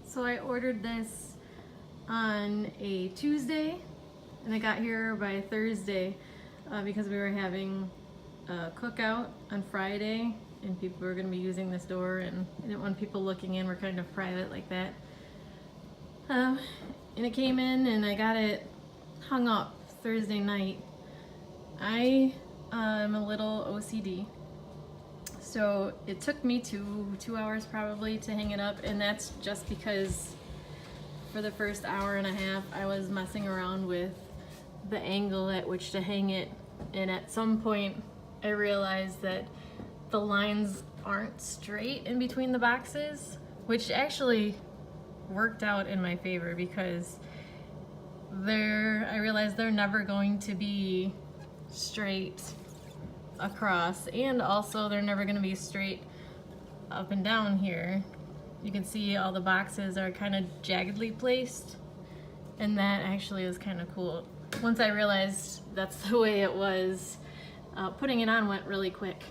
So I ordered this on a Tuesday and it got here by Thursday because we were having a cookout on Friday and people were going to be using this door, and I didn't want people looking in. We're kind of private like that. And it came in and I got it hung up Thursday night. I am a little OCD, so it took me two hours probably to hang it up, and that's just because for the first hour and a half I was messing around with the angle at which to hang it, and at some point I realized that the lines aren't straight in between the boxes, which actually worked out in my favor because I realized they're never going to be straight across, and also they're never going to be straight up and down here. You can see all the boxes are kind of jaggedly placed, and that actually is kind of cool. Once I realized that's the way it was, putting it on went really quick.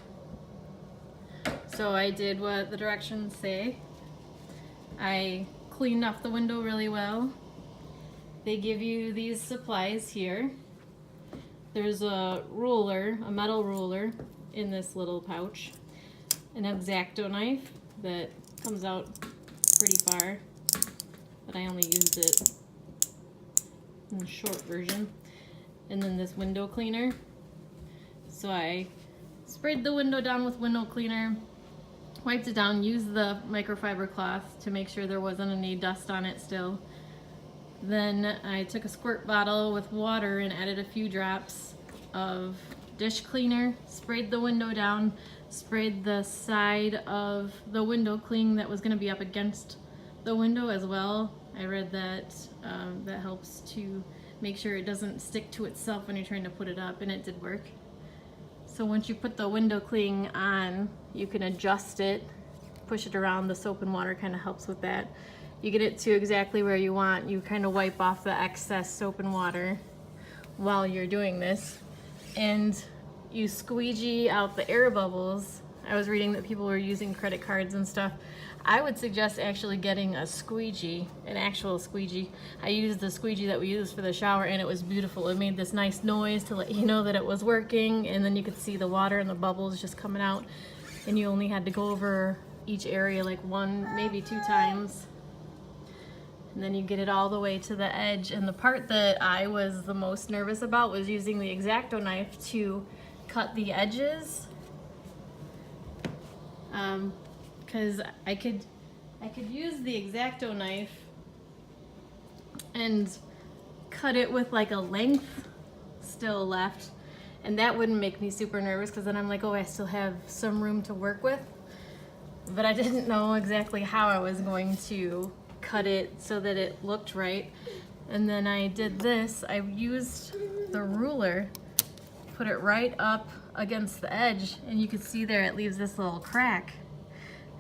So I did what the directions say. I cleaned off the window really well. They give you these supplies here. There's a ruler, a metal ruler in this little pouch, an X-Acto knife that comes out pretty far, but I only used it in the short version, and then this window cleaner. So I sprayed the window down with window cleaner, wiped it down, used the microfiber cloth to make sure there wasn't any dust on it still. Then I took a squirt bottle with water and added a few drops of dish cleaner, sprayed the window down, sprayed the side of the window cling that was going to be up against the window as well. I read that that helps to make sure it doesn't stick to itself when you're trying to put it up, and it did work. So once you put the window cling on, you can adjust it, push it around. The soap and water kind of helps with that. You get it to exactly where you want. You kind of wipe off the excess soap and water while you're doing this, and you squeegee out the air bubbles. I was reading that people were using credit cards and stuff. I would suggest actually getting a squeegee, an actual squeegee. I used the squeegee that we used for the shower, and it was beautiful. It made this nice noise to let you know that it was working, and then you could see the water and the bubbles just coming out, and you only had to go over each area like one, maybe 2 times. And then you get it all the way to the edge. And the part that I was the most nervous about was using the X-Acto knife to cut the edges. Because I could use the X-Acto knife and cut it with like a length still left, and that wouldn't make me super nervous because then I'm like, oh, I still have some room to work with. But I didn't know exactly how I was going to cut it so that it looked right. And then I did this. I used the ruler, put it right up against the edge, and you can see there it leaves this little crack.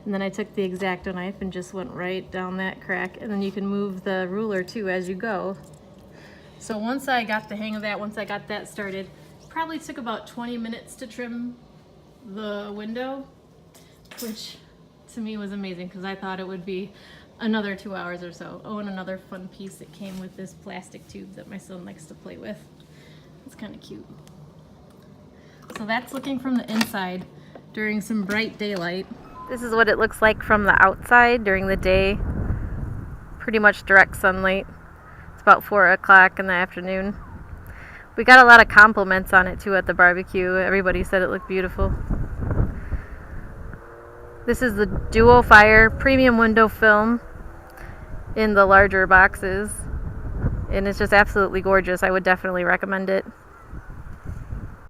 And then I took the X-Acto knife and just went right down that crack, and then you can move the ruler too as you go. So once I got the hang of that, once I got that started, probably took about 20 minutes to trim the window, which to me was amazing because I thought it would be another 2 hours or so. Oh, and another fun piece that came with this plastic tube that my son likes to play with. It's kind of cute. So that's looking from the inside during some bright daylight. This is what it looks like from the outside during the day. Pretty much direct sunlight. It's about 4 o'clock in the afternoon. We got a lot of compliments on it too at the barbecue. Everybody said it looked beautiful. This is the DuoFire premium window film in the larger boxes, and it's just absolutely gorgeous. I would definitely recommend it.